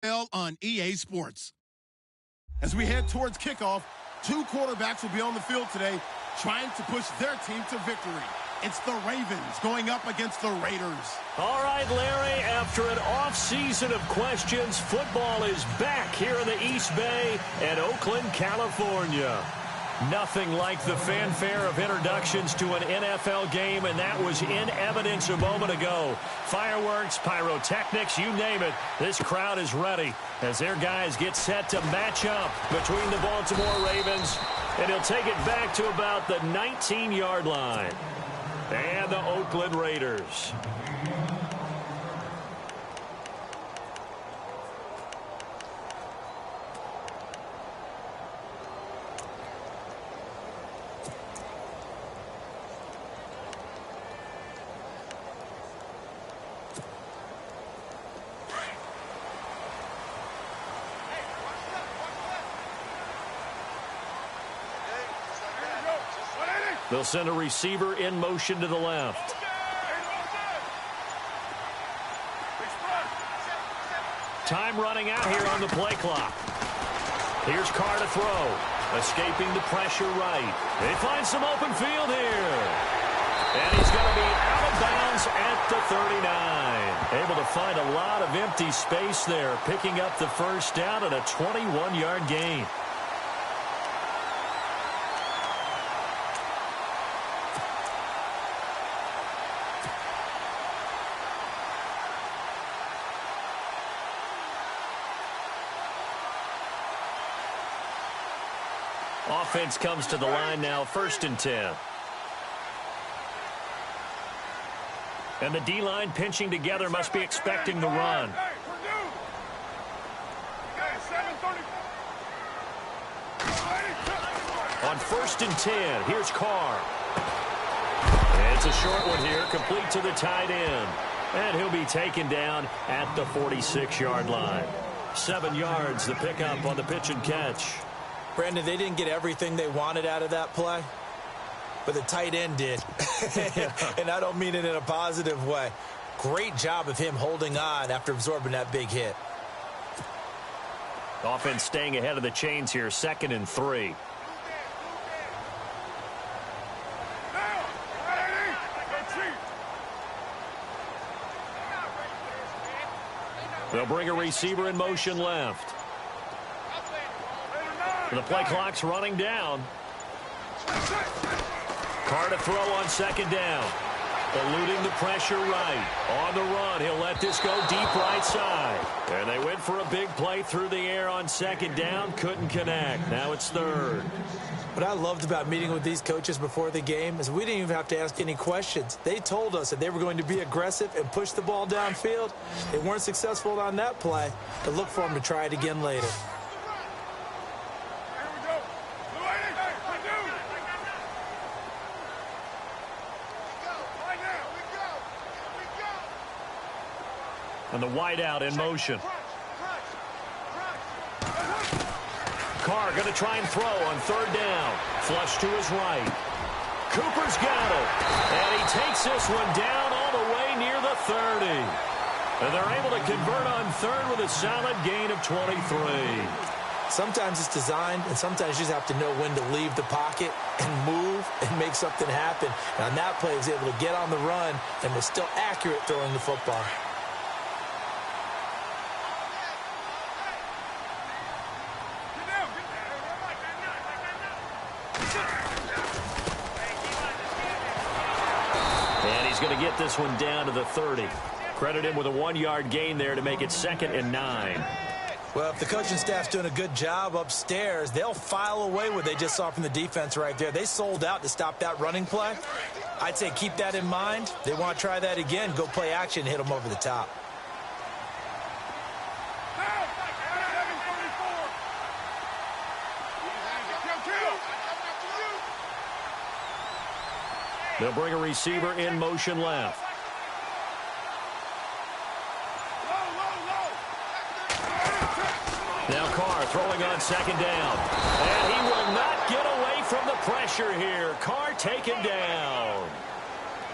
On EA Sports. As we head towards kickoff, two quarterbacks will be on the field today trying to push their team to victory. It's the Ravens going up against the Raiders. All right, Larry, after an off-season of questions, football is back here in the East Bay at Oakland, California. Nothing like the fanfare of introductions to an NFL game, and that was in evidence a moment ago. Fireworks, pyrotechnics, you name it. This crowd is ready as their guys get set to match up between the Baltimore Ravens, and he'll take it back to about the 19-yard line. And the Oakland Raiders. They'll send a receiver in motion to the left. Time running out here on the play clock. Here's Carr to throw. Escaping the pressure right. They find some open field here. And he's going to be out of bounds at the 39. Able to find a lot of empty space there, picking up the first down at a 21-yard gain. Offense comes to the line now, 1st and 10. And the D-line pinching together must be expecting the run. On 1st and 10, here's Carr. And it's a short one here, complete to the tight end. And he'll be taken down at the 46-yard line. 7 yards, the pickup on the pitch and catch. Brandon, they didn't get everything they wanted out of that play, but the tight end did. And I don't mean it in a positive way. Great job of him holding on after absorbing that big hit. Offense staying ahead of the chains here, 2nd and 3. They'll bring a receiver in motion left. The play clock's running down. Carr to throw on 2nd down. Eluding the pressure right. On the run, he'll let this go deep right side. And they went for a big play through the air on 2nd down. Couldn't connect. Now it's 3rd. What I loved about meeting with these coaches before the game is we didn't even have to ask any questions. They told us that they were going to be aggressive and push the ball downfield. They weren't successful on that play, but look for them to try it again later. And the wideout in motion. Carr going to try and throw on 3rd down. Flush to his right. Cooper's got it. And he takes this one down all the way near the 30. And they're able to convert on 3rd with a solid gain of 23. Sometimes it's designed, and sometimes you just have to know when to leave the pocket and move and make something happen. And on that play, he was able to get on the run and was still accurate throwing the football. Going to get this one down to the 30. Credit him with a 1-yard gain there to make it 2nd and 9. Well, if the coaching staff's doing a good job upstairs, they'll file away what they just saw from the defense right there. They sold out to stop that running play. I'd say keep that in mind. They want to try that again. Go play action, hit them over the top. They'll bring a receiver in motion left. Now Carr throwing on 2nd down. And he will not get away from the pressure here. Carr taken down.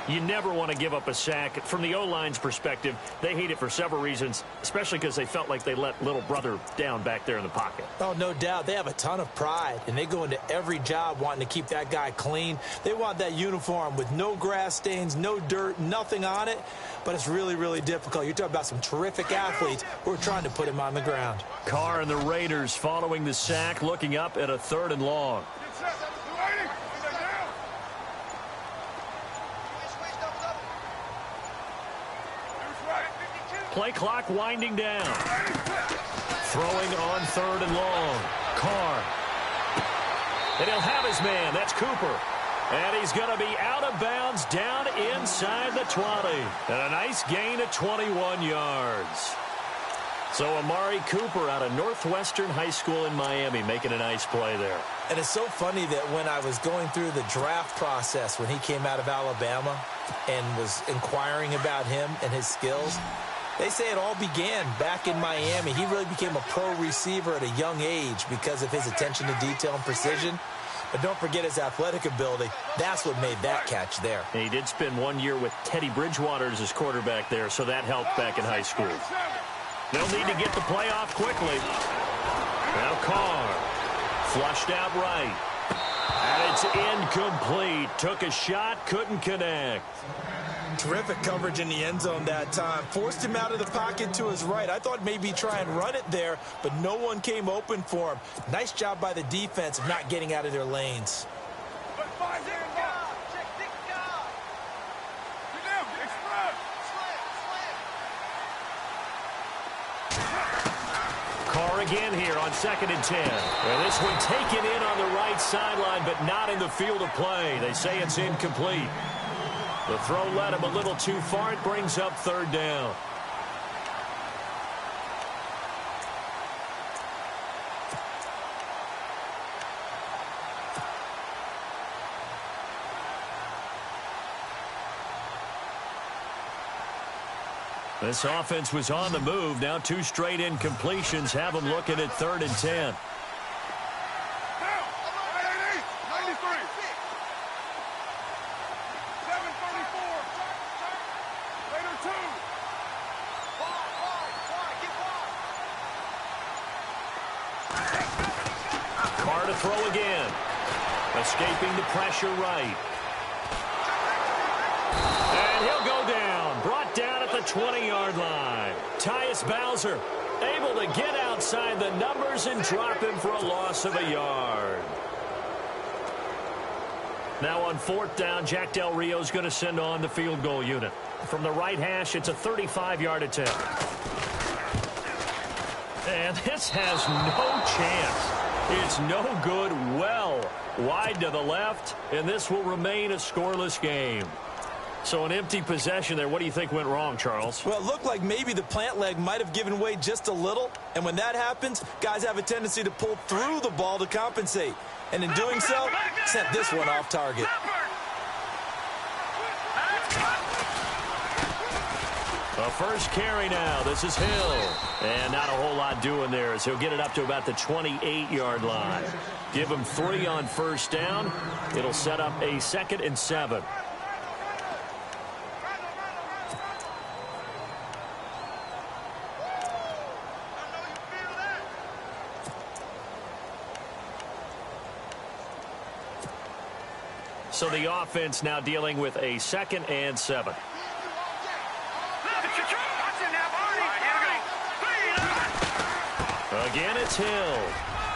You never want to give up a sack. From the O-line's perspective, they hate it for several reasons, especially because they felt like they let little brother down back there in the pocket. Oh, no doubt. They have a ton of pride, and they go into every job wanting to keep that guy clean. They want that uniform with no grass stains, no dirt, nothing on it, but it's really, really difficult. You're talking about some terrific athletes who are trying to put him on the ground. Carr and the Raiders following the sack, looking up at a 3rd and long. Play clock winding down. Throwing on 3rd and long. Carr. And he'll have his man. That's Cooper. And he's going to be out of bounds down inside the 20. And a nice gain of 21 yards. So Amari Cooper out of Northwestern High School in Miami making a nice play there. And it's so funny that when I was going through the draft process when he came out of Alabama and was inquiring about him and his skills, they say it all began back in Miami. He really became a pro receiver at a young age because of his attention to detail and precision. But don't forget his athletic ability. That's what made that catch there. And he did spend 1 year with Teddy Bridgewater as his quarterback there, so that helped back in high school. They'll need to get the play off quickly. Now Carr. Flushed out right. And it's incomplete. Took a shot, couldn't connect. Terrific coverage in the end zone that time. Forced him out of the pocket to his right. I thought maybe try and run it there, but no one came open for him. Nice job by the defense of not getting out of their lanes. Carr again here on 2nd and 10. And this one taken in on the right sideline, but not in the field of play. They say it's incomplete. The throw led him a little too far. It brings up 3rd down. This offense was on the move. Now 2 straight incompletions have them looking at 3rd and 10. Carr to throw again. Escaping the pressure right. And he'll go down. Brought down at the 20-yard line. Tyus Bowser able to get outside the numbers and drop him for a loss of a yard. Now on 4th down, Jack Del Rio is going to send on the field goal unit. From the right hash, it's a 35-yard attempt. And this has no chance. It's no good. Well wide to the left, and this will remain a scoreless game. So an empty possession there. What do you think went wrong, Charles? Well, it looked like maybe the plant leg might have given way just a little. And when that happens, guys have a tendency to pull through the ball to compensate. And in doing so, sent this one off target. A first carry now. This is Hill. And not a whole lot doing there as he'll get it up to about the 28-yard line. Give him 3 on 1st down. It'll set up a 2nd and 7. So the offense now dealing with a 2nd and 7. Again, it's Hill.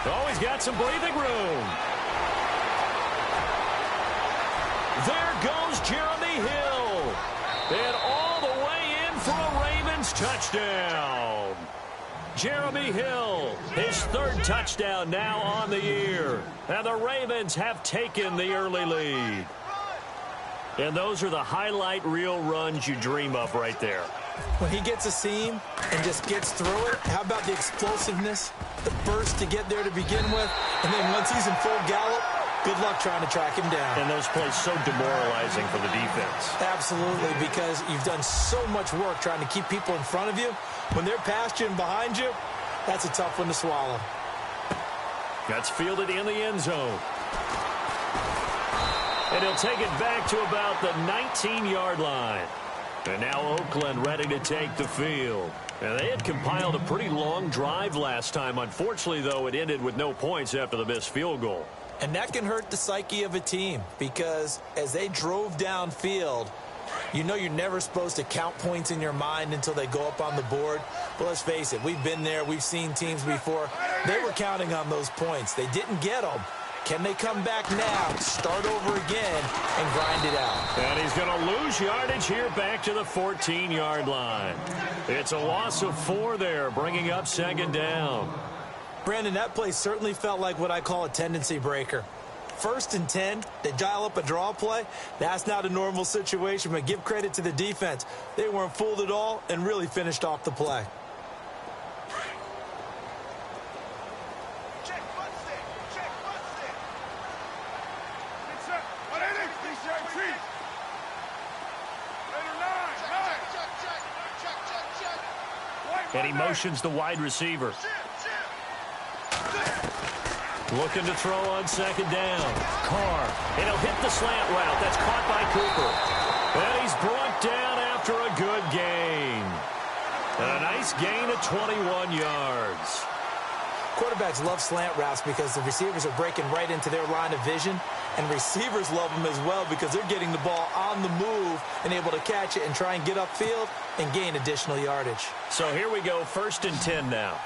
Oh, he's got some breathing room. There goes Jeremy Hill. And all the way in for a Ravens touchdown. Jeremy Hill, his 3rd touchdown now on the year. And the Ravens have taken the early lead. And those are the highlight reel runs you dream of right there. When he gets a seam and just gets through it, how about the explosiveness, the burst to get there to begin with, and then once he's in full gallop, good luck trying to track him down. And those plays so demoralizing for the defense. Absolutely, because you've done so much work trying to keep people in front of you. When they're past you and behind you, that's a tough one to swallow. That's fielded in the end zone. And he'll take it back to about the 19-yard line. And now Oakland ready to take the field. And they had compiled a pretty long drive last time. Unfortunately, though, it ended with no points after the missed field goal. And that can hurt the psyche of a team because as they drove downfield, you know you're never supposed to count points in your mind until they go up on the board. But let's face it, we've been there. We've seen teams before. They were counting on those points. They didn't get them. Can they come back now, start over again, and grind it out? And he's going to lose yardage here back to the 14-yard line. It's a loss of 4 there, bringing up second down. Brandon, that play certainly felt like what I call a tendency breaker. 1st and 10, they dial up a draw play. That's not a normal situation, but give credit to the defense. They weren't fooled at all and really finished off the play. And he motions the wide receiver. Looking to throw on second down. Carr. And he'll hit the slant route. That's caught by Cooper. And he's brought down after a good gain. And a nice gain of 21 yards. Quarterbacks love slant routes because the receivers are breaking right into their line of vision. And receivers love them as well because they're getting the ball on the move and able to catch it and try and get upfield and gain additional yardage. So here we go, 1st and 10 now.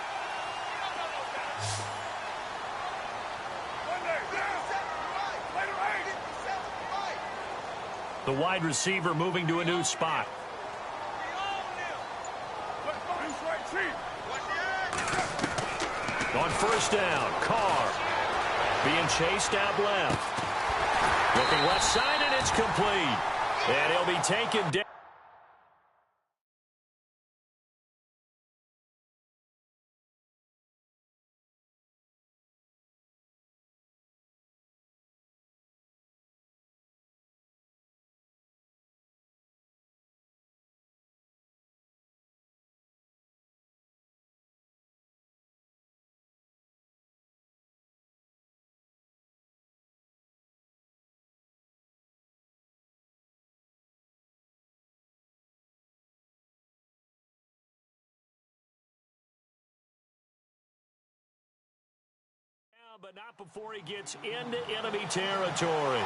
The wide receiver moving to a new spot. On 1st down, Carr being chased out left. Looking left side, and it's complete. And he'll be taken down. But not before he gets into enemy territory.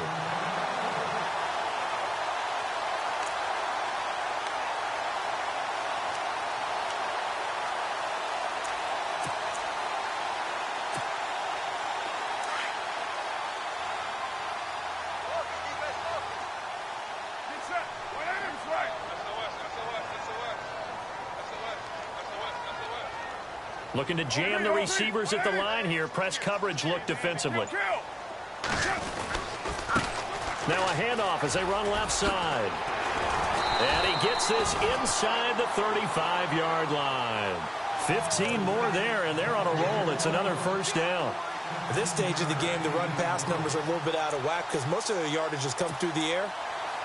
Looking to jam the receivers at the line here. Press coverage look defensively. Now a handoff as they run left side. And he gets this inside the 35-yard line. 15 more there, and they're on a roll. It's another 1st down. At this stage of the game, the run-pass numbers are a little bit out of whack because most of their yardage has come through the air.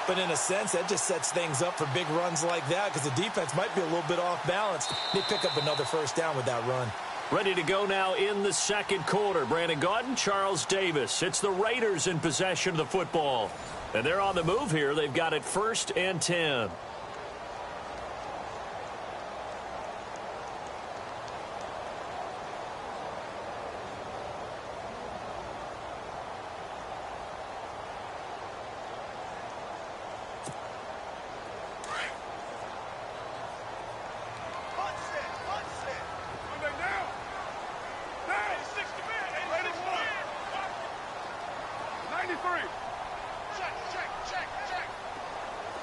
But in a sense, that just sets things up for big runs like that because the defense might be a little bit off balance. They pick up another 1st down with that run. Ready to go now in the 2nd quarter. Brandon Gaudin, Charles Davis. It's the Raiders in possession of the football. And they're on the move here. They've got it 1st and 10.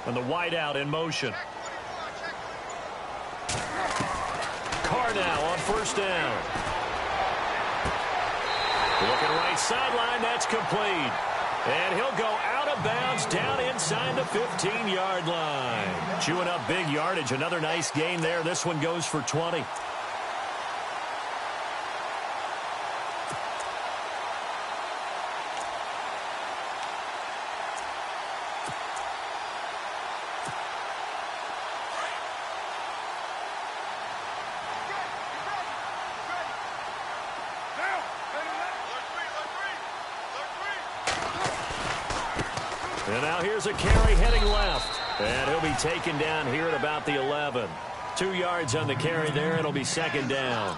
And the wideout in motion. Carr now on 1st down. Looking right sideline, that's complete. And he'll go out of bounds down inside the 15-yard line. Chewing up big yardage. Another nice gain there. This one goes for 20. And now here's a carry heading left. And he'll be taken down here at about the 11. 2 yards on the carry there. It'll be second down.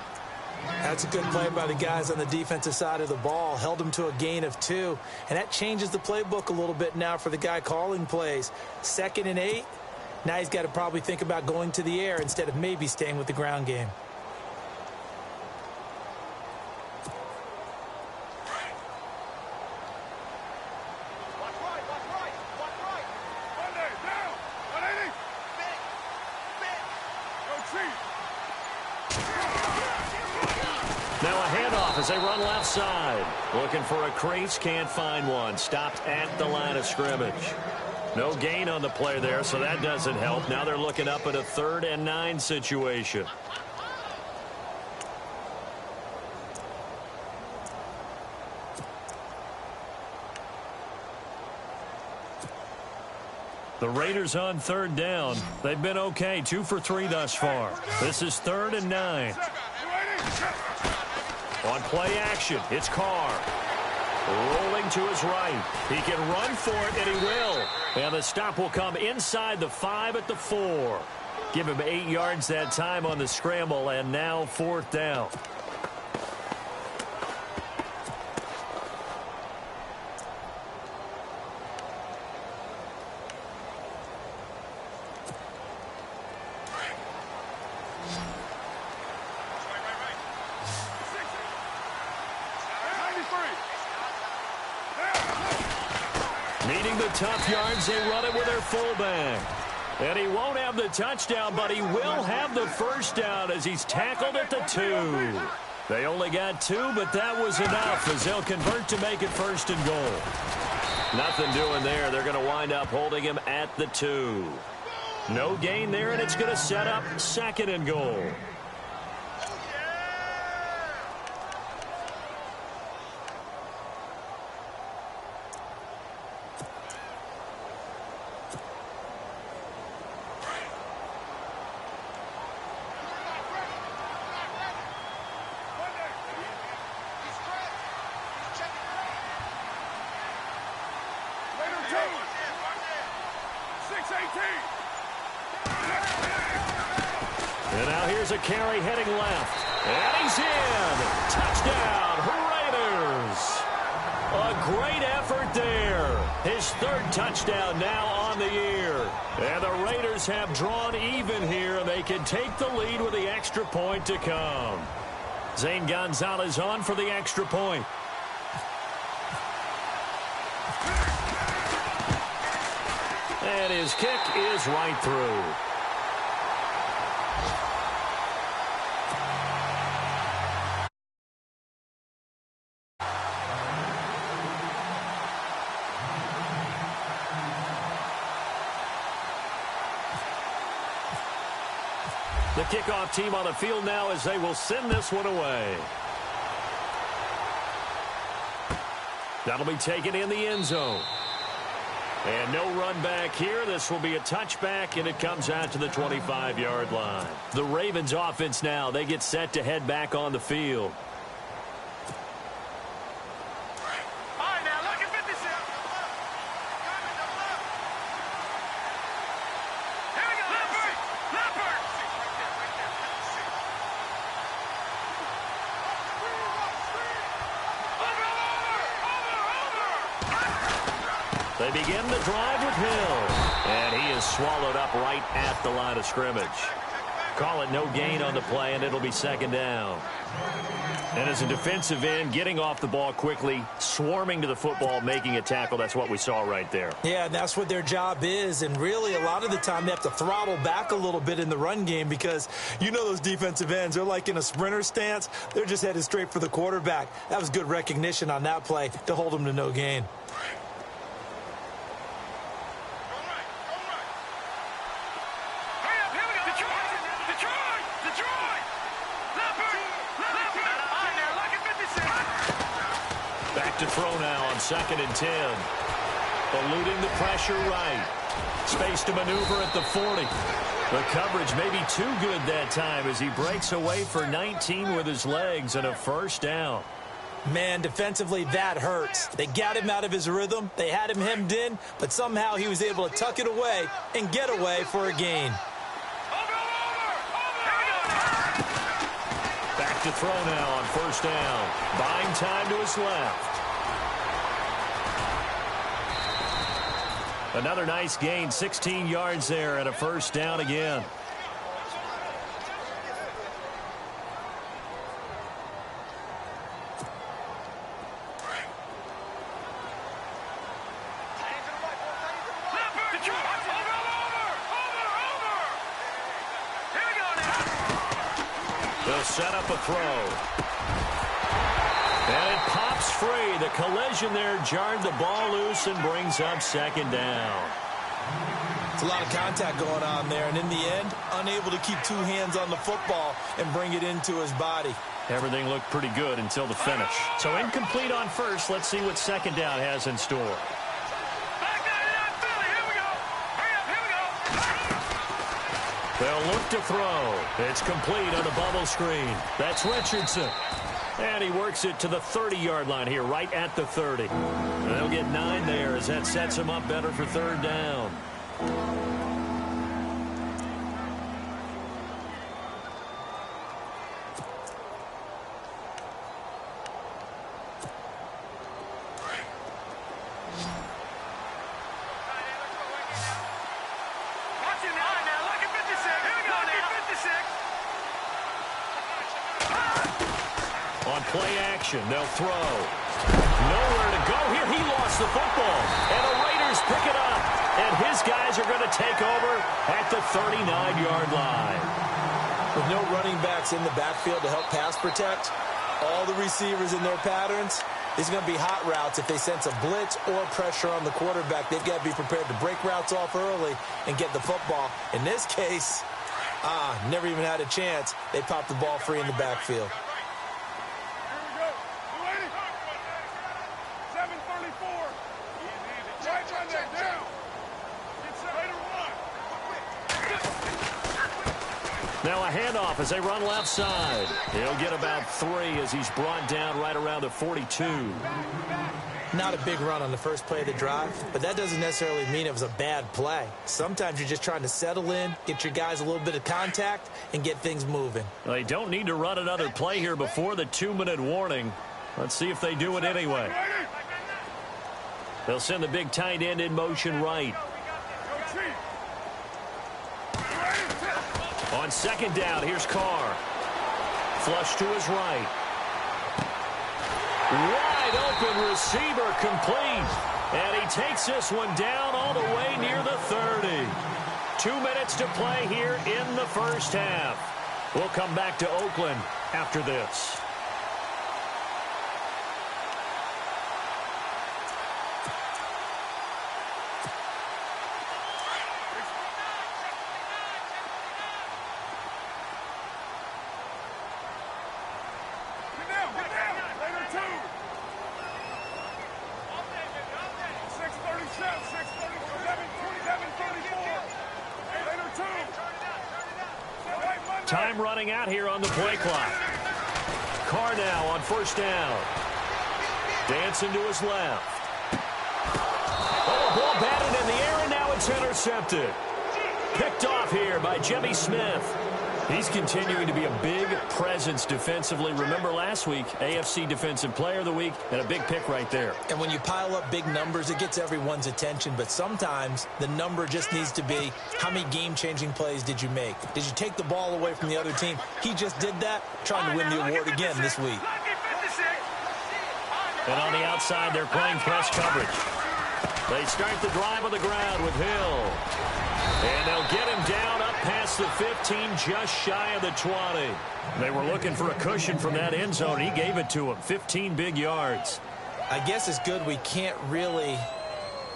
That's a good play by the guys on the defensive side of the ball. Held them to a gain of 2. And that changes the playbook a little bit now for the guy calling plays. 2nd and 8. Now he's got to probably think about going to the air instead of maybe staying with the ground game. Now a handoff as they run left side. Looking for a crease, can't find one. Stopped at the line of scrimmage. No gain on the play there, so that doesn't help. Now they're looking up at a 3rd and 9 situation. The Raiders on 3rd down. They've been okay, 2 for 3 thus far. This is 3rd and 9. On play action, it's Carr. Rolling to his right. He can run for it, and he will. And the stop will come inside the 5 at the 4. Give him 8 yards that time on the scramble, and now 4th down. Needing the tough yards, they run it with their fullback. And he won't have the touchdown, but he will have the first down as he's tackled at the 2. They only got 2, but that was enough as they'll convert to make it 1st and goal. Nothing doing there. They're going to wind up holding him at the 2. No gain there, and it's going to set up 2nd and goal. And now here's a carry heading left. And he's in. Touchdown, Raiders. A great effort there. His 3rd touchdown now on the year. And the Raiders have drawn even here. They can take the lead with the extra point to come. Zane Gonzalez on for the extra point. And his kick is right through. The kickoff team on the field now as they will send this one away. That'll be taken in the end zone. And no run back here. This will be a touchback, and it comes out to the 25-yard line. The Ravens offense now, they get set to head back on the field. They begin the drive with Hill. And he is swallowed up right at the line of scrimmage. Call it no gain on the play, and it'll be 2nd down. And as a defensive end, getting off the ball quickly, swarming to the football, making a tackle, that's what we saw right there. Yeah, and that's what their job is. And really, a lot of the time, they have to throttle back a little bit in the run game because you know those defensive ends, they're like in a sprinter stance. They're just headed straight for the quarterback. That was good recognition on that play to hold them to no gain. To throw now on 2nd and 10. Eluding the pressure right. Space to maneuver at the 40. The coverage may be too good that time as he breaks away for 19 with his legs and a 1st down. Man, defensively, that hurts. They got him out of his rhythm. They had him hemmed in, but somehow he was able to tuck it away and get away for a gain. Back to throw now on first down. Buying time to his left. Another nice gain, 16 yards there and a first down again. They'll set up a throw. And it pops free. The collision there jarred the ball loose and brings up second down. It's a lot of contact going on there, and in the end, unable to keep two hands on the football and bring it into his body. Everything looked pretty good until the finish. So incomplete on first. Let's see what second down has in store. They'll look to throw. It's complete on the bubble screen. That's Richardson. And he works it to the 30-yard line here, right at the 30. And they'll get 9 there as that sets him up better for third down. Play action. They'll throw. Nowhere to go here. He lost the football. And the Raiders pick it up. And his guys are going to take over at the 39-yard line. With no running backs in the backfield to help pass protect, all the receivers in their patterns, these are going to be hot routes. If they sense a blitz or pressure on the quarterback, they've got to be prepared to break routes off early and get the football. In this case, never even had a chance. They popped the ball free in the backfield. Now a handoff as they run left side. He'll get about 3 as he's brought down right around the 42. Not a big run on the first play of the drive, but that doesn't necessarily mean it was a bad play. Sometimes you're just trying to settle in, get your guys a little bit of contact, and get things moving. Well, they don't need to run another play here before the 2-minute warning. Let's see if they do it anyway. They'll send the big tight end in motion right. On second down, here's Carr. Flush to his right. Wide open receiver complete. And he takes this one down all the way near the 30. 2 minutes to play here in the first half. We'll come back to Oakland after this. Time running out here on the play clock. Carr now on first down. Dancing to his left. Oh, ball batted in the air, and now it's intercepted. Picked off here by Jimmy Smith. He's continuing to be a big presence defensively. Remember last week, AFC Defensive Player of the Week, and a big pick right there. And when you pile up big numbers, it gets everyone's attention. But sometimes the number just needs to be, how many game-changing plays did you make? Did you take the ball away from the other team? He just did that, trying to win the award again this week. And on the outside, they're playing press coverage. They start the drive on the ground with Hill. And they'll get him down up past the 15, just shy of the 20. They were looking for a cushion from that end zone. He gave it to him, 15 big yards. I guess it's good we can't really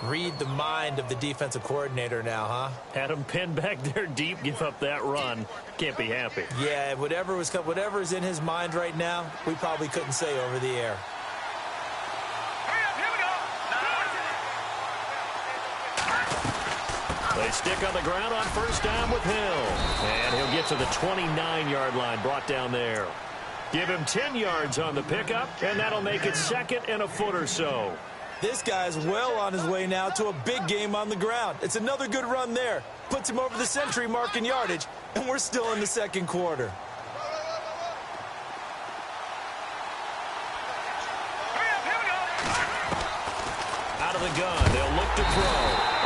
read the mind of the defensive coordinator now, huh? Had him pinned back there deep, give up that run. Can't be happy. Yeah, whatever's in his mind right now, we probably couldn't say over the air. They stick on the ground on first down with Hill. And he'll get to the 29-yard line, brought down there. Give him 10 yards on the pickup, and that'll make it 2nd and a foot or so. This guy's well on his way now to a big game on the ground. It's another good run there. Puts him over the century mark in yardage, and we're still in the second quarter. Out of the gun, they'll look to throw.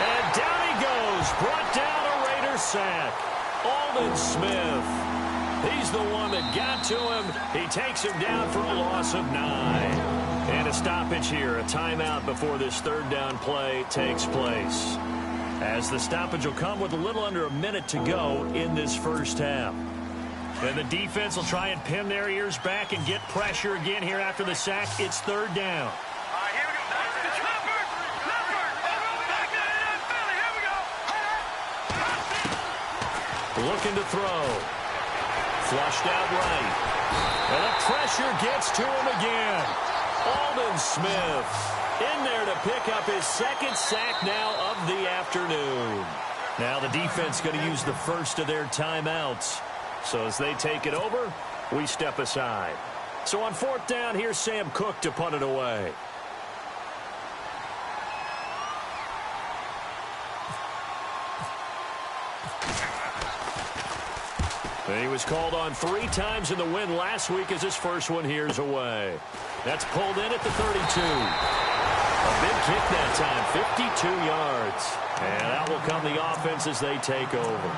And down he goes. Brought down a Raider sack. Aldon Smith. He's the one that got to him. He takes him down for a loss of 9. And a stoppage here, a timeout before this third down play takes place. As the stoppage will come with a little under a minute to go in this first half. And the defense will try and pin their ears back and get pressure again here after the sack. It's third down. Looking to throw. Flushed out right. And the pressure gets to him again. Aldon Smith in there to pick up his 2nd sack now of the afternoon. Now the defense going to use the first of their timeouts. So as they take it over, we step aside. So on 4th down, here's Sam Cook to punt it away. He was called on 3 times in the win last week as his first one here's away. That's pulled in at the 32. A big kick that time, 52 yards. And out will come the offense as they take over.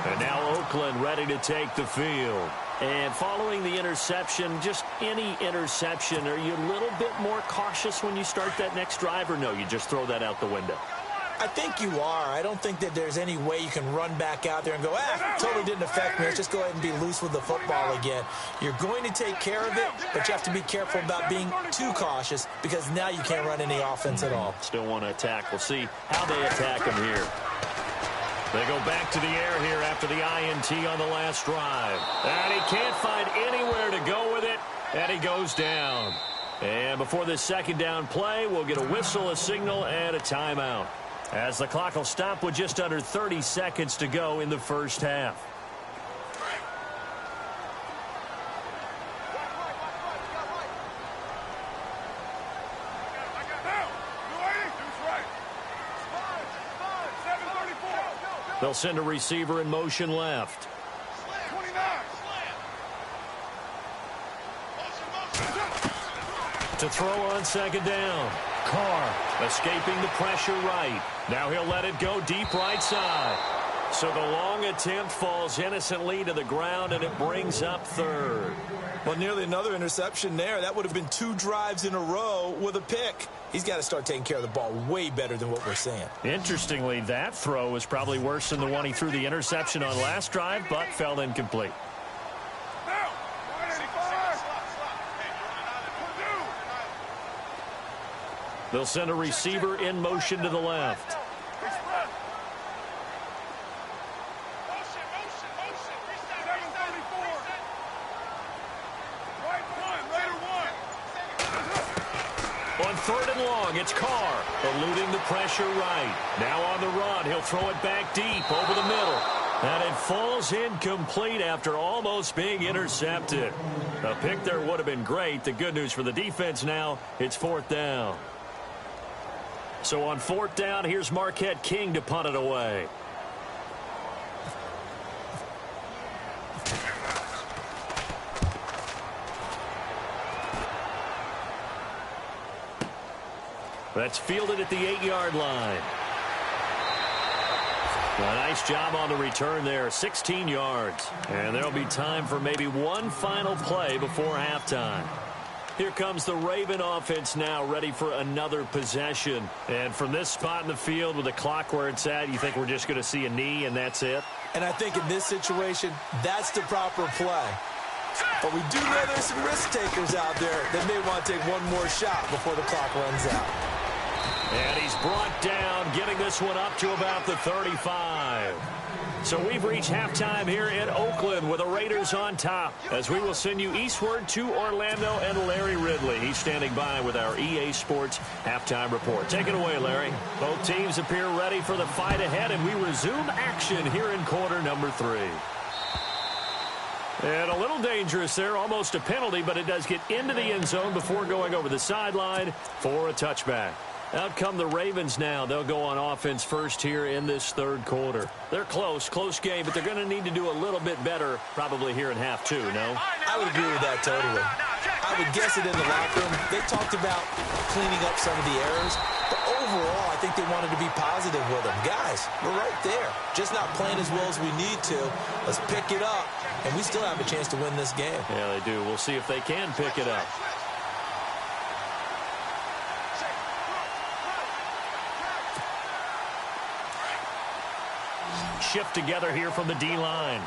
And now Oakland ready to take the field. And following the interception, just any interception, are you a little bit more cautious when you start that next drive, or no, you just throw that out the window? I think you are. I don't think that there's any way you can run back out there and go, totally didn't affect me. Let's just go ahead and be loose with the football again. You're going to take care of it, but you have to be careful about being too cautious because now you can't run any offense at all. Still want to attack. We'll see how they attack him here. They go back to the air here after the INT on the last drive. And he can't find anywhere to go with it, and he goes down. And before this second down play, we'll get a whistle, a signal, and a timeout, as the clock will stop with just under 30 seconds to go in the first half. They'll send a receiver in motion left. To throw on second down. Carr escaping the pressure right. Now he'll let it go deep right side. So the long attempt falls innocently to the ground, and it brings up third. Well, nearly another interception there. That would have been 2 drives in a row with a pick. He's got to start taking care of the ball way better than what we're seeing. Interestingly, that throw was probably worse than the one he threw the interception on last drive, but fell incomplete. They'll send a receiver in motion to the left. On third and long, it's Carr, eluding the pressure right. Now on the run, he'll throw it back deep over the middle. And it falls incomplete after almost being intercepted. A pick there would have been great. The good news for the defense now, it's 4th down. So on 4th down, here's Marquette King to punt it away. That's fielded at the 8-yard line. A nice job on the return there, 16 yards. And there'll be time for maybe one final play before halftime. Here comes the Raven offense now, ready for another possession. And from this spot in the field with the clock where it's at, you think we're just going to see a knee and that's it? And I think in this situation, that's the proper play. But we do know there's some risk takers out there that may want to take one more shot before the clock runs out. And he's brought down, getting this one up to about the 35. So we've reached halftime here in Oakland with the Raiders on top, as we will send you eastward to Orlando and Larry Ridley. He's standing by with our EA Sports halftime report. Take it away, Larry. Both teams appear ready for the fight ahead, and we resume action here in quarter number 3. And a little dangerous there, almost a penalty, but it does get into the end zone before going over the sideline for a touchback. Out come the Ravens now. They'll go on offense first here in this third quarter. They're close game, but they're going to need to do a little bit better probably here in half two, no? I would agree with that totally. I would guess it in the locker room. They talked about cleaning up some of the errors, but overall, I think they wanted to be positive with them. Guys, we're right there. Just not playing as well as we need to. Let's pick it up, and we still have a chance to win this game. Yeah, they do. We'll see if they can pick it up. Shift together here from the D-line.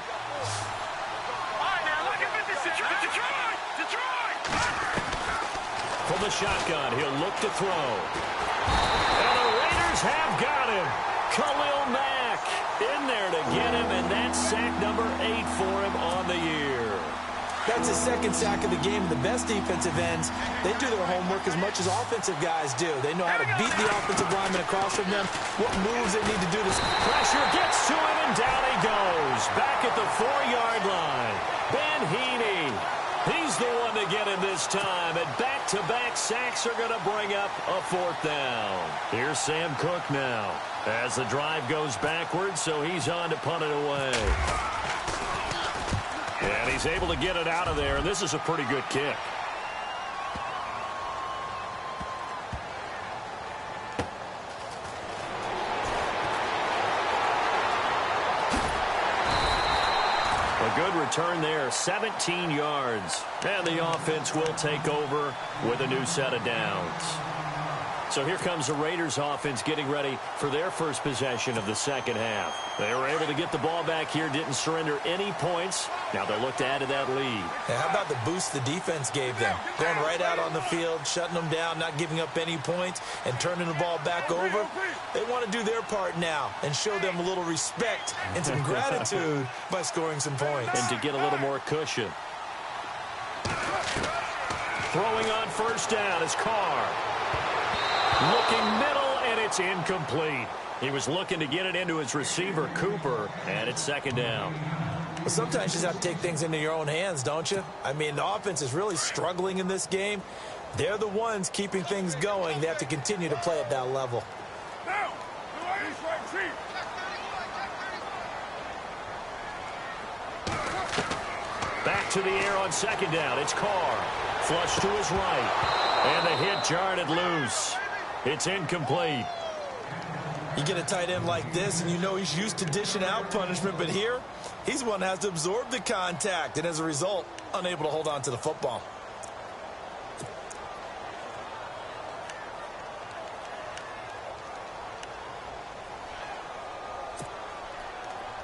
From the shotgun, he'll look to throw. And the Raiders have got him. Khalil Mack in there to get him, and that's sack number 8 for him on the year. That's his second sack of the game. The best defensive ends, they do their homework as much as offensive guys do. They know how to beat the offensive lineman across from them, what moves they need to do to... Pressure gets to him, and down he goes. Back at the 4-yard line. Ben Heaney. He's the one to get him this time, and back-to-back sacks are going to bring up a 4th down. Here's Sam Cook now as the drive goes backwards, so he's on to punt it away. And he's able to get it out of there, and this is a pretty good kick. A good return there, 17 yards. And the offense will take over with a new set of downs. So here comes the Raiders offense getting ready for their first possession of the second half. They were able to get the ball back here, didn't surrender any points. Now they'll look to add to that lead. Hey, how about the boost the defense gave them? Going right out on the field, shutting them down, not giving up any points, and turning the ball back over. They want to do their part now and show them a little respect and some gratitude by scoring some points. And to get a little more cushion. Throwing on first down is Carr. Looking middle, and it's incomplete. He was looking to get it into his receiver, Cooper, and it's second down. Well, sometimes you just have to take things into your own hands, don't you? I mean, the offense is really struggling in this game. They're the ones keeping things going. They have to continue to play at that level. Back to the air on second down. It's Carr. Flush to his right. And the hit jarred it loose. It's incomplete. You get a tight end like this, and you know he's used to dishing out punishment, but here, he's one that has to absorb the contact, and as a result, unable to hold on to the football.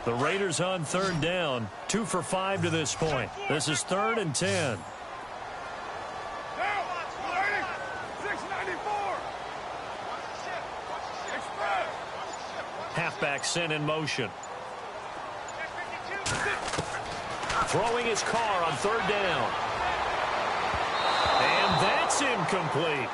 The Raiders on third down. 2 for 5 to this point. This is 3rd and 10. Halfback sent in motion. Throwing his Carr on third down. And that's incomplete.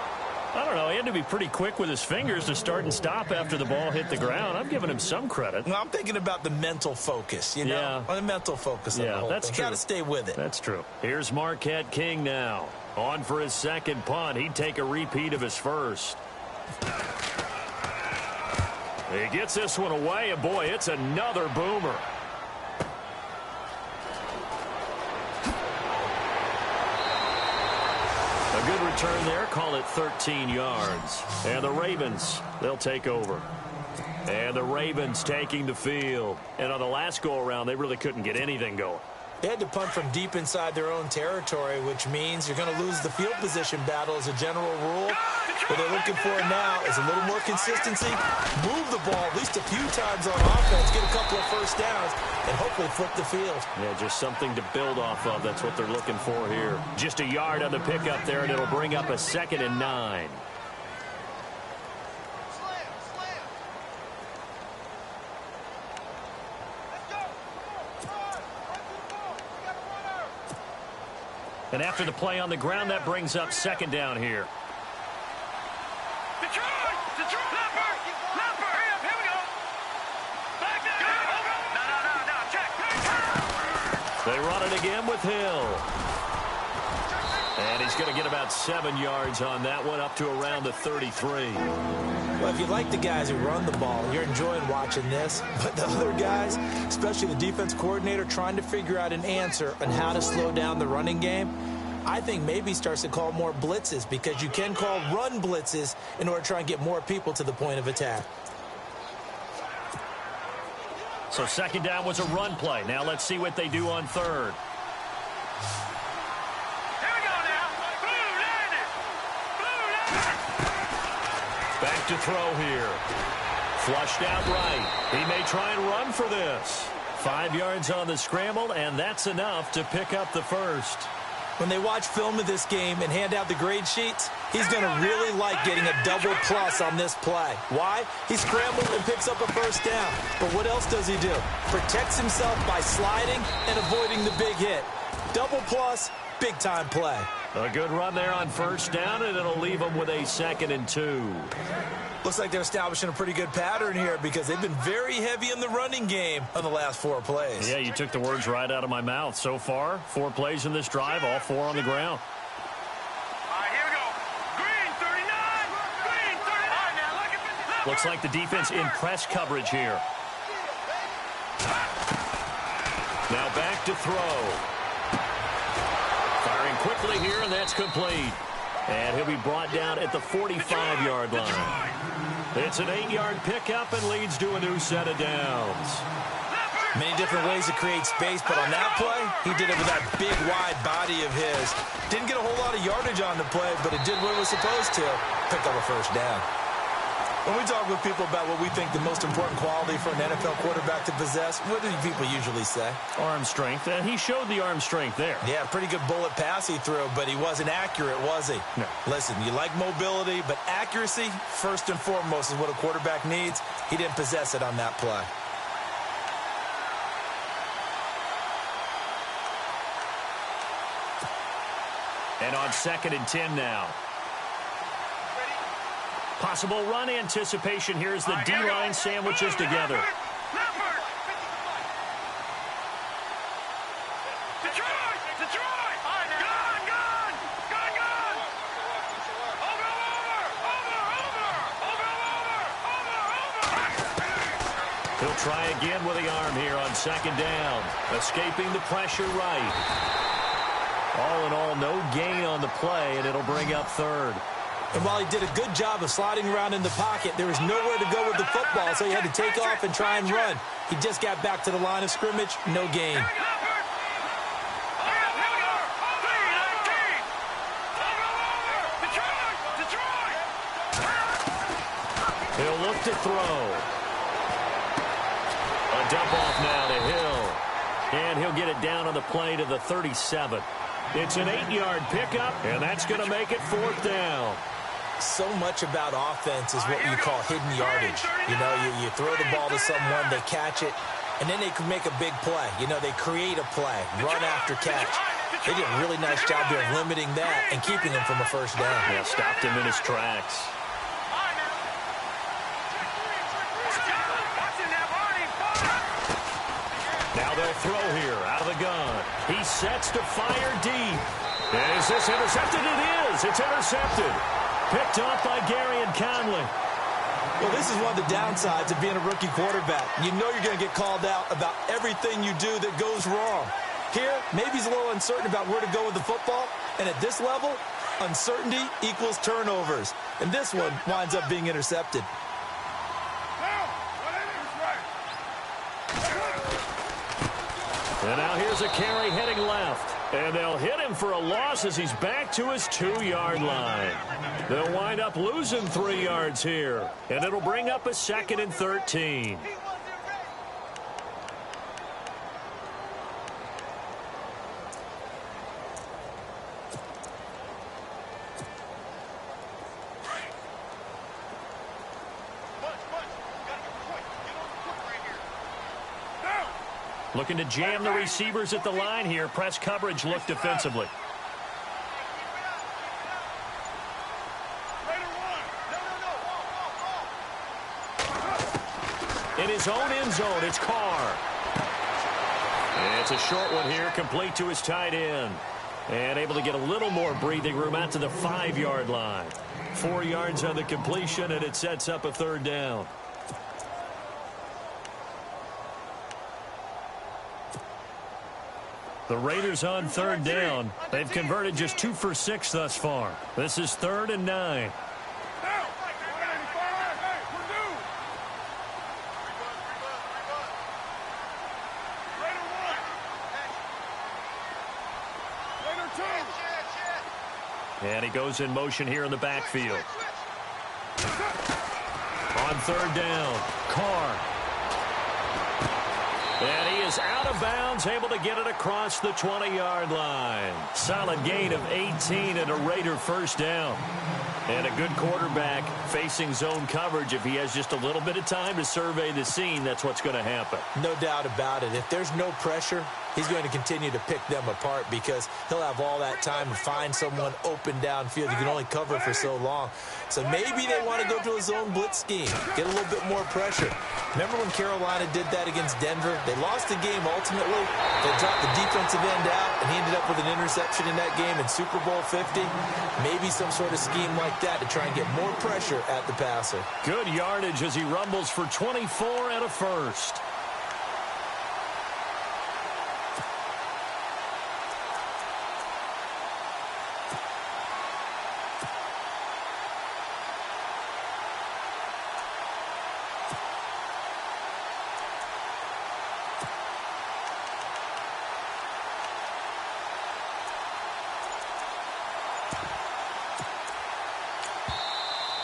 I don't know. He had to be pretty quick with his fingers to start and stop after the ball hit the ground. I'm giving him some credit. Well, I'm thinking about the mental focus, you know? Yeah. The mental focus of the whole that's thing. true. Got to stay with it. That's true. Here's Marquette King now. On for his second punt. He'd take a repeat of his first. He gets this one away, and boy, it's another boomer. A good return there, call it 13 yards. And the Ravens, they'll take over. And the Ravens taking the field. And on the last go-around, they really couldn't get anything going. They had to punt from deep inside their own territory, which means you're going to lose the field position battle as a general rule. What they're looking for now is a little more consistency, move the ball at least a few times on offense, get a couple of first downs, and hopefully flip the field. Yeah, just something to build off of. That's what they're looking for here. Just a yard on the pickup there, and it'll bring up a 2nd and 9. And after the play on the ground, that brings up 2nd down here. They run it again with Hill. And he's going to get about 7 yards on that one, up to around the 33. Well, if you like the guys who run the ball, you're enjoying watching this. But the other guys, especially the defense coordinator, trying to figure out an answer on how to slow down the running game, I think maybe starts to call more blitzes, because you can call run blitzes in order to try and get more people to the point of attack. So second down was a run play. Now let's see what they do on third. Back to throw here. Flushed out right. He may try and run for this. 5 yards on the scramble, and that's enough to pick up the first. When they watch film of this game and hand out the grade sheets, he's going to really like getting a double plus on this play. Why? He scrambled and picks up a first down. But what else does he do? Protects himself by sliding and avoiding the big hit. Double plus, big-time play. A good run there on first down, and it'll leave them with a 2nd and 2. Looks like they're establishing a pretty good pattern here, because they've been very heavy in the running game on the last 4 plays. Yeah, you took the words right out of my mouth. So far, 4 plays in this drive, all 4 on the ground. All right, here we go. Green 39. Green 39. Now look at the... Looks like the defense in press coverage here. Now back to throw. Firing quickly here, and that's complete. And he'll be brought down at the 45-yard line. It's an 8-yard pickup and leads to a new set of downs. Many different ways to create space, but on that play, he did it with that big, wide body of his. Didn't get a whole lot of yardage on the play, but it did what it was supposed to. Pick up a first down. When we talk with people about what we think the most important quality for an NFL quarterback to possess, what do people usually say? Arm strength, and he showed the arm strength there. Yeah, pretty good bullet pass he threw, but he wasn't accurate, was he? No. Listen, you like mobility, but accuracy, first and foremost, is what a quarterback needs. He didn't possess it on that play. And on 2nd and 10 now. Possible run anticipation here as the D-line sandwiches together. He'll try again with the arm here on 2nd down. Escaping the pressure right. All in all, no gain on the play, and it'll bring up 3rd. And while he did a good job of sliding around in the pocket, there was nowhere to go with the football, so he had to take off and try and run. He just got back to the line of scrimmage, no gain. He'll look to throw. A dump off now to Hill. And he'll get it down on the play to the 37. It's an 8-yard pickup, and that's going to make it 4th down. So much about offense is what you call hidden yardage. You know, you throw the ball to someone, they catch it, and then they can make a big play. You know, they create a play, run after catch. They did a really nice job there of limiting that and keeping him from a first down. Yeah, stopped him in his tracks. Now they'll throw here out of the gun. He sets to fire deep. And is this intercepted? It is. It's intercepted. Picked off by Garyon Conley. Well, this is one of the downsides of being a rookie quarterback. You know you're going to get called out about everything you do that goes wrong. Here, maybe he's a little uncertain about where to go with the football. And at this level, uncertainty equals turnovers. And this one winds up being intercepted. And now here's a carry heading left. And they'll hit him for a loss as he's back to his 2-yard line. They'll wind up losing 3 yards here. And it'll bring up a 2nd and 13. Looking to jam the receivers at the line here. Press coverage look defensively. In his own end zone, it's Carr. And it's a short one here, complete to his tight end. And able to get a little more breathing room out to the 5-yard line. 4 yards on the completion, and it sets up a third down. The Raiders on third down. They've converted just 2 for 6 thus far. This is 3rd and 9. And he goes in motion here in the backfield. On third down, Carr. And he is out of bounds, able to get it across the 20-yard line. Solid gain of 18 and a Raider first down. And a good quarterback facing zone coverage. If he has just a little bit of time to survey the scene, that's what's going to happen. No doubt about it. If there's no pressure, he's going to continue to pick them apart because he'll have all that time to find someone open downfield. You can only cover for so long. So maybe they want to go to a zone blitz scheme, get a little bit more pressure. Remember when Carolina did that against Denver? They lost the game ultimately. They dropped the defensive end out, and he ended up with an interception in that game in Super Bowl 50. Maybe some sort of scheme like that to try and get more pressure at the passer. Good yardage as he rumbles for 24 and a first.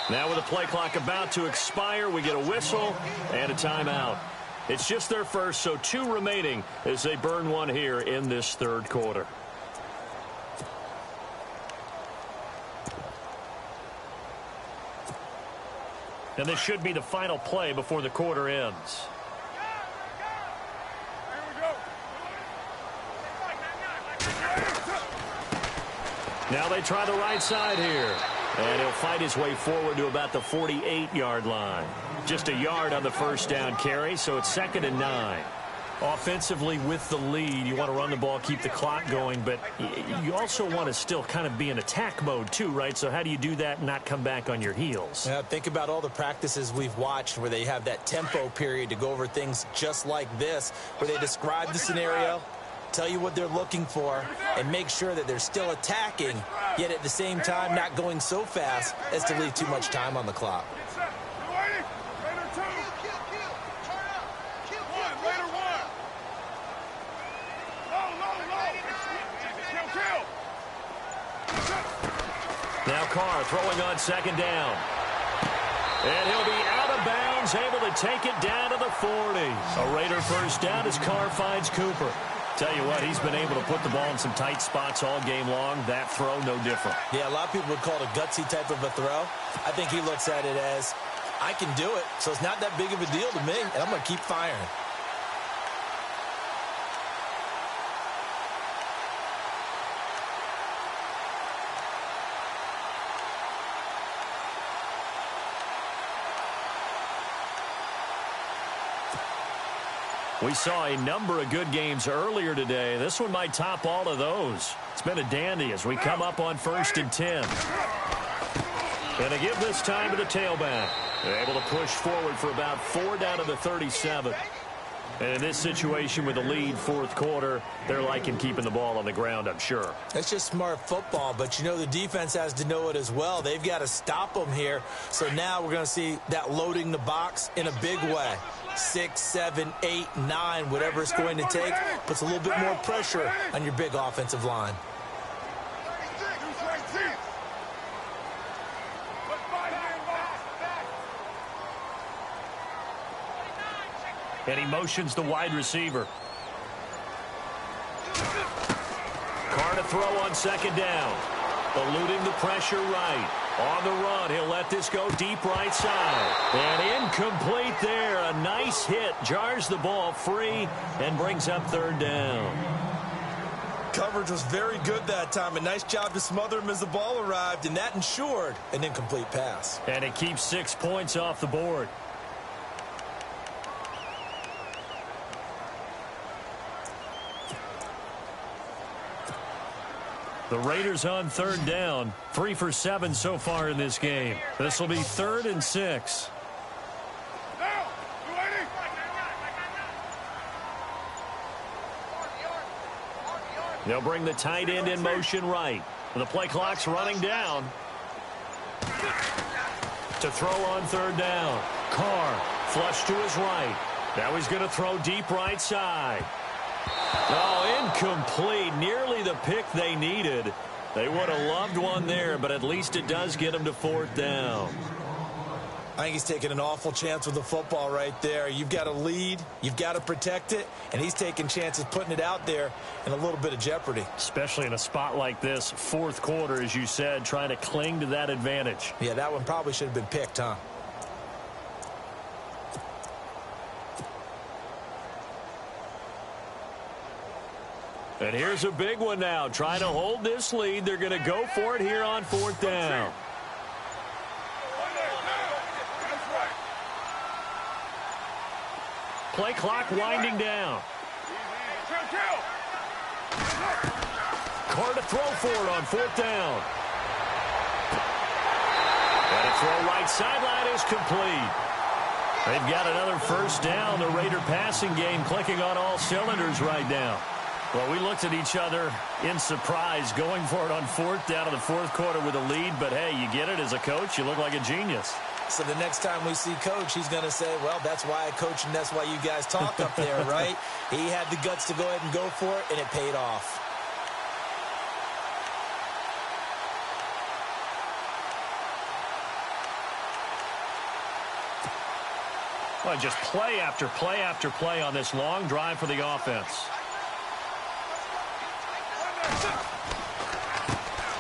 Now with the play clock about to expire, we get a whistle and a timeout. It's just their first, so 2 remaining as they burn one here in this third quarter. And this should be the final play before the quarter ends. Now they try the right side here. And he'll fight his way forward to about the 48-yard line. Just a yard on the first down carry, so it's 2nd and 9. Offensively with the lead, you want to run the ball, keep the clock going, but you also want to still kind of be in attack mode too, right? So how do you do that and not come back on your heels? Yeah, think about all the practices we've watched where they have that tempo period to go over things just like this, where they describe the scenario, tell you what they're looking for, and make sure that they're still attacking, yet at the same time not going so fast as to leave too much time on the clock. Now Carr throwing on 2nd down. And he'll be out of bounds, able to take it down to the 40. A Raider first down as Carr finds Cooper. Tell you what, he's been able to put the ball in some tight spots all game long. That throw, no different. Yeah, a lot of people would call it a gutsy type of a throw. I think he looks at it as, I can do it, so it's not that big of a deal to me, and I'm going to keep firing. We saw a number of good games earlier today. This one might top all of those. It's been a dandy as we come up on 1st and 10. And they give this time to the tailback. They're able to push forward for about 4 down to the 37. And in this situation with the lead 4th quarter, they're liking keeping the ball on the ground, I'm sure. That's just smart football, but you know the defense has to know it as well. They've got to stop them here. So now we're going to see that loading the box in a big way. 6, 7, 8, 9, whatever it's going to take, puts a little bit more pressure on your big offensive line. And he motions the wide receiver. Carr to throw on 2nd down. Eluding the pressure right. On the run, he'll let this go deep right side. And incomplete there. A nice hit. Jars the ball free and brings up 3rd down. Coverage was very good that time. A nice job to smother him as the ball arrived, and that ensured an incomplete pass. And it keeps 6 points off the board. The Raiders on third down. 3 for 7 so far in this game. This will be 3rd and 6. They'll bring the tight end in motion right. The play clock's running down. To throw on third down. Carr flush to his right. Now he's going to throw deep right side. Oh, incomplete. Nearly the pick they needed. They would have loved one there, but at least it does get them to 4th down. I think he's taking an awful chance with the football right there. You've got to lead, you've got to protect it, and he's taking chances putting it out there in a little bit of jeopardy. Especially in a spot like this, 4th quarter, as you said, trying to cling to that advantage. Yeah, that one probably should have been picked, huh? And here's a big one now. Trying to hold this lead. They're going to go for it here on 4th down. Play clock winding down. Carr to throw for it on 4th down. And a throw right sideline is complete. They've got another 1st down. The Raider passing game clicking on all cylinders right now. Well, we looked at each other in surprise going for it on 4th down in the 4th quarter with a lead. But, hey, you get it as a coach. You look like a genius. So the next time we see Coach, he's going to say, well, that's why I coach and that's why you guys talk up there, right? He had the guts to go ahead and go for it, and it paid off. Well, just play after play after play on this long drive for the offense.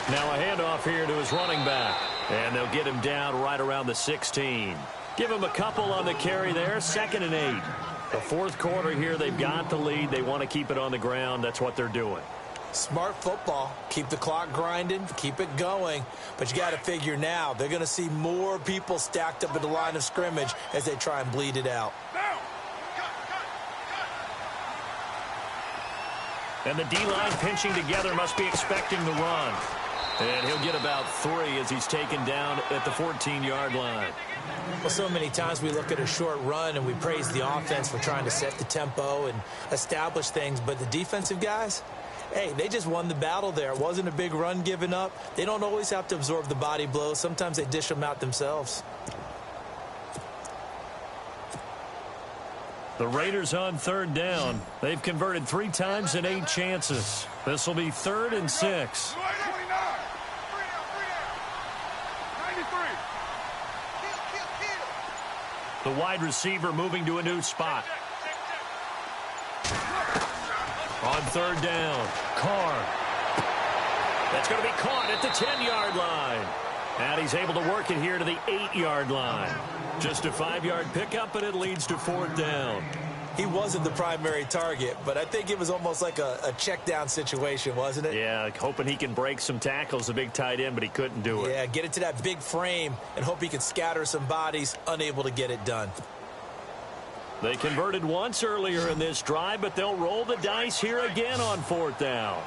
Now a handoff here to his running back. And they'll get him down right around the 16. Give him a couple on the carry there. 2nd and 8. The 4th quarter here, they've got the lead. They want to keep it on the ground. That's what they're doing. Smart football. Keep the clock grinding. Keep it going. But you got to figure now, they're going to see more people stacked up at the line of scrimmage as they try and bleed it out. And the D-line pinching together, must be expecting the run. And he'll get about 3 as he's taken down at the 14-yard line. Well, so many times we look at a short run and we praise the offense for trying to set the tempo and establish things. But the defensive guys, hey, they just won the battle there. It wasn't a big run given up. They don't always have to absorb the body blows. Sometimes they dish them out themselves. The Raiders on 3rd down. They've converted 3 times in 8 chances. This will be 3rd and 6. The wide receiver moving to a new spot. On 3rd down, Carr. That's going to be caught at the 10-yard line. And he's able to work it here to the 8-yard line. Just a 5-yard pickup, and it leads to 4th down. He wasn't the primary target, but I think it was almost like a check down situation, wasn't it? Yeah, hoping he can break some tackles, a big tight end, but he couldn't do it. Yeah, get it to that big frame and hope he can scatter some bodies, unable to get it done. They converted once earlier in this drive, but they'll roll the dice here again on 4th down.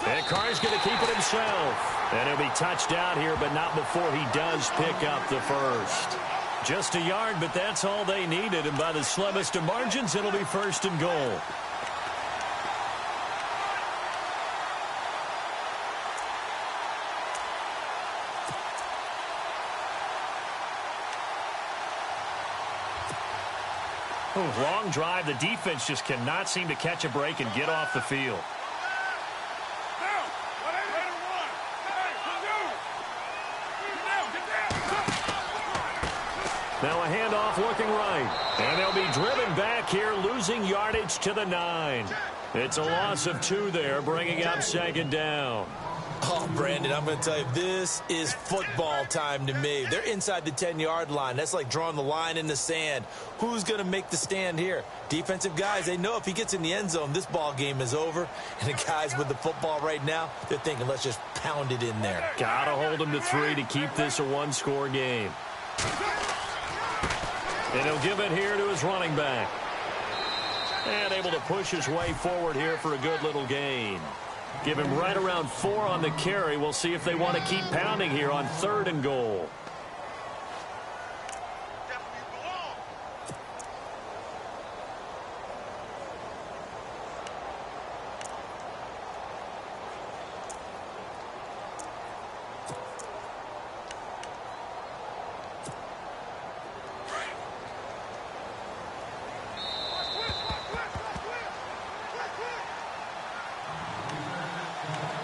And Carr's going to keep it himself. And he'll be touched out here, but not before he does pick up the 1st. Just a yard, but that's all they needed. And by the slimmest of margins, it'll be 1st and goal. Oh, long drive. The defense just cannot seem to catch a break and get off the field. Now a handoff looking right. And they'll be driven back here, losing yardage to the 9. It's a loss of 2 there, bringing up 2nd down. Oh, Brandon, I'm going to tell you, this is football time to me. They're inside the 10-yard line. That's like drawing the line in the sand. Who's going to make the stand here? Defensive guys, they know if he gets in the end zone, this ball game is over. And the guys with the football right now, they're thinking, let's just pound it in there. Got to hold him to 3 to keep this a 1-score game. And he'll give it here to his running back. And able to push his way forward here for a good little gain. Give him right around 4 on the carry. We'll see if they want to keep pounding here on 3rd and goal.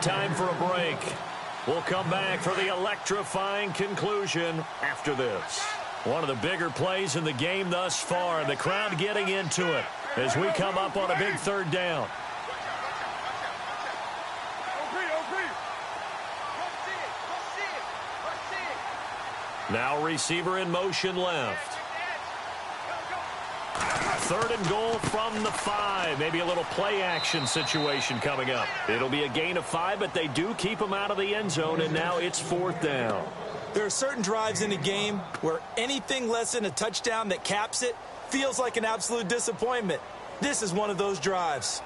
Time for a break. We'll come back for the electrifying conclusion after this. One of the bigger plays in the game thus far. The crowd getting into it as we come up on a big 3rd down. Now receiver in motion left. 3rd and goal from the 5. Maybe a little play action situation coming up. It'll be a gain of 5, but they do keep them out of the end zone, and now it's 4th down. There are certain drives in a game where anything less than a touchdown that caps it feels like an absolute disappointment. This is one of those drives.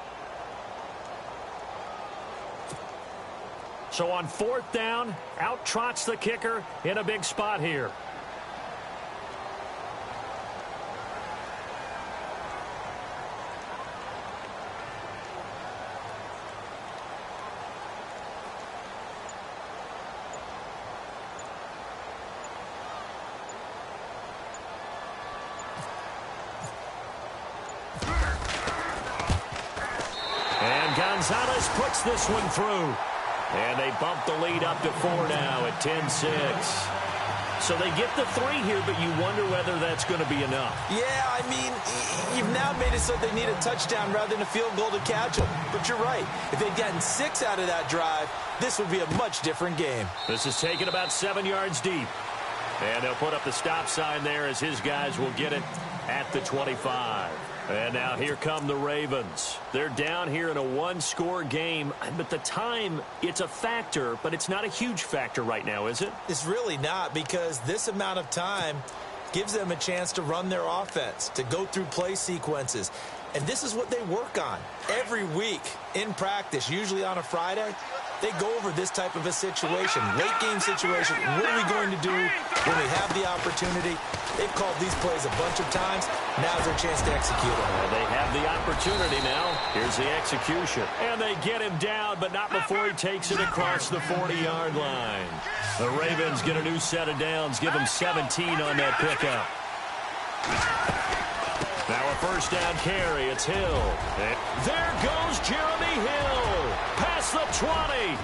So on 4th down, out trots the kicker in a big spot here. Gonzalez puts this one through. And they bump the lead up to 4 now at 10-6. So they get the 3 here, but you wonder whether that's going to be enough. Yeah, I mean, you've now made it so they need a touchdown rather than a field goal to catch them. But you're right. If they'd gotten 6 out of that drive, this would be a much different game. This is taken about 7 yards deep. And they'll put up the stop sign there as his guys will get it at the 25. And now here come the Ravens. They're down here in a 1-score game. But the time, it's a factor, but it's not a huge factor right now, is it? It's really not, because this amount of time gives them a chance to run their offense, to go through play sequences. And this is what they work on every week in practice, usually on a Friday. They go over this type of a situation, late game situation. What are we going to do when we have the opportunity? They've called these plays a bunch of times. Now's their chance to execute them. Well, they have the opportunity now. Here's the execution. And they get him down, but not before he takes it across the 40-yard line. The Ravens get a new set of downs, give them 17 on that pickup. Now a first down carry. It's Hill. And there goes Jeremy Hill. Past the 20.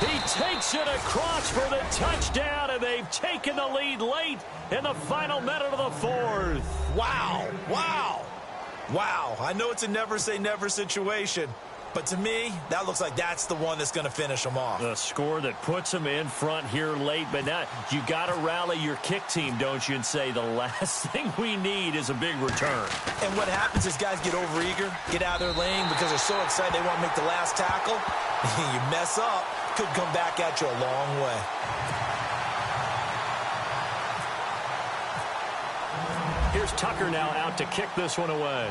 He takes it across for the touchdown, and they've taken the lead late in the final minute of the 4th. Wow. Wow. Wow. I know it's a never-say-never situation, but to me, that looks like that's the one that's going to finish them off. The score that puts them in front here late, but now you got to rally your kick team, don't you, and say the last thing we need is a big return. And what happens is guys get overeager, get out of their lane because they're so excited they want to make the last tackle. You mess up, could come back at you a long way. Here's Tucker now out to kick this one away.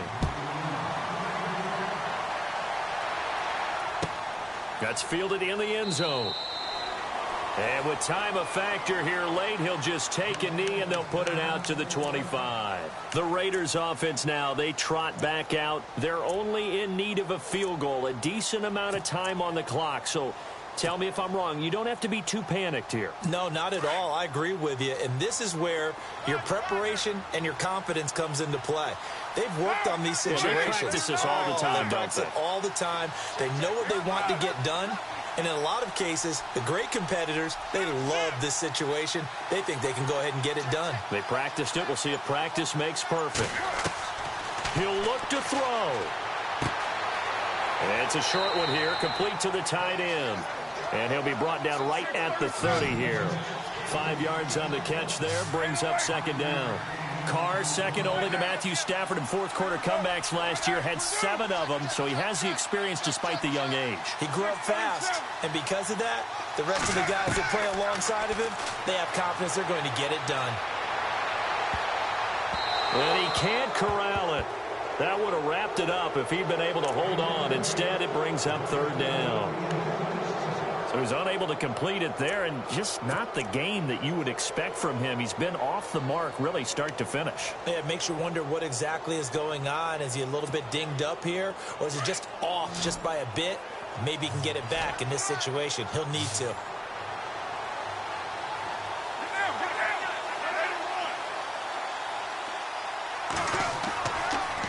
That's fielded in the end zone. And with time a factor here late, he'll just take a knee and they'll put it out to the 25. The Raiders offense now, they trot back out. They're only in need of a field goal, a decent amount of time on the clock. So tell me if I'm wrong. You don't have to be too panicked here. No, not at all. I agree with you. And this is where your preparation and your confidence comes into play. They've worked on these situations. Well, they practice this all the time, they practice it all the time. They know what they want to get done. And in a lot of cases, the great competitors, they love this situation. They think they can go ahead and get it done. They practiced it. We'll see if practice makes perfect. He'll look to throw. And it's a short one here, complete to the tight end. And he'll be brought down right at the 30 here. 5 yards on the catch there, brings up second down. Carr second only to Matthew Stafford in fourth quarter comebacks last year, had 7 of them, so he has the experience despite the young age. He grew up fast, and because of that, the rest of the guys that play alongside of him, they have confidence they're going to get it done. And he can't corral it. That would have wrapped it up if he'd been able to hold on. Instead, it brings up third down. So he's unable to complete it there, and just not the game that you would expect from him. He's been off the mark really start to finish. Yeah, it makes you wonder what exactly is going on. Is he a little bit dinged up here, or is it just off just by a bit? Maybe he can get it back in this situation. He'll need to.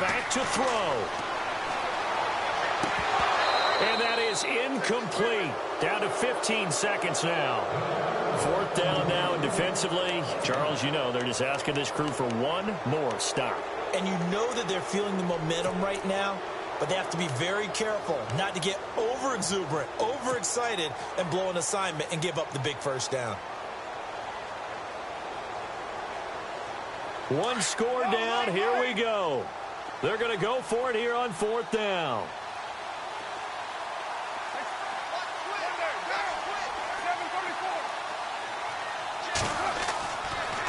Back to throw. And that is incomplete. Down to 15 seconds now. Fourth down now, and defensively, Charles, you know, they're just asking this crew for one more stop. And you know that they're feeling the momentum right now, but they have to be very careful not to get over-exuberant, overexcited, and blow an assignment and give up the big first down. One score down. Here we go. They're going to go for it here on fourth down.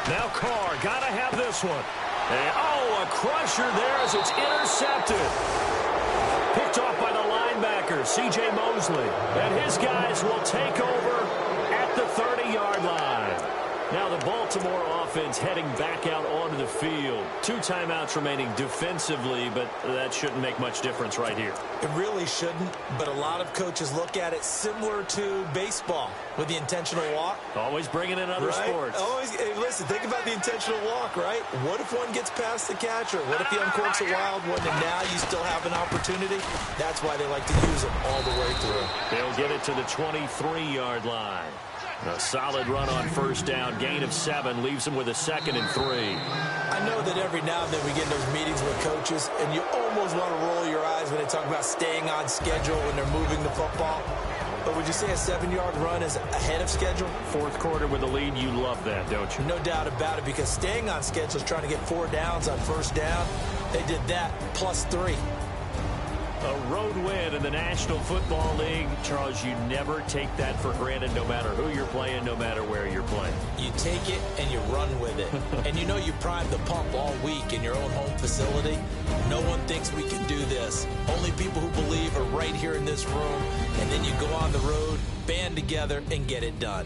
Now Carr, got to have this one. And, a crusher there as it's intercepted. Picked off by the linebacker, C.J. Mosley. And his guys will take over at the 30-yard line. Now the Baltimore offense heading back out onto the field. 2 timeouts remaining defensively, but that shouldn't make much difference right here. It really shouldn't, but a lot of coaches look at it similar to baseball with the intentional walk. Always bringing in other sports. Always, hey, listen, think about the intentional walk, right? What if one gets past the catcher? What if he uncorks a wild one and now you still have an opportunity? That's why they like to use them all the way through. They'll get it to the 23-yard line. A solid run on first down, gain of 7, leaves them with a 2nd and 3. I know that every now and then we get in those meetings with coaches, and you almost want to roll your eyes when they talk about staying on schedule when they're moving the football. But would you say a 7-yard run is ahead of schedule? Fourth quarter with the lead, you love that, don't you? No doubt about it, because staying on schedule is trying to get 4 downs on first down. They did that, plus 3. A road win in the National Football League. Charles, you never take that for granted no matter who you're playing, no matter where you're playing. You take it and you run with it. And you know you primed the pump all week in your own home facility. No one thinks we can do this. Only people who believe are right here in this room. And then you go on the road, band together, and get it done.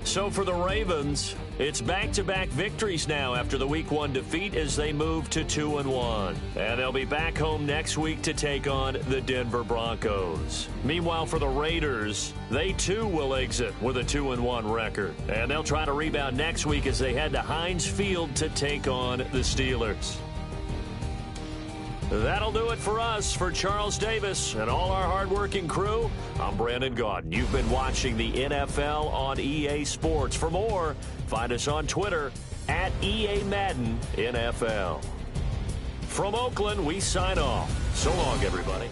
So for the Ravens, it's back-to-back victories now after the Week 1 defeat as they move to 2-1. And they'll be back home next week to take on the Denver Broncos. Meanwhile, for the Raiders, they too will exit with a 2-1 record. And they'll try to rebound next week as they head to Heinz Field to take on the Steelers. That'll do it for us. For Charles Davis and all our hardworking crew, I'm Brandon Gaudin. You've been watching the NFL on EA Sports. For more, find us on Twitter at EA Madden NFL. From Oakland, we sign off. So long, everybody.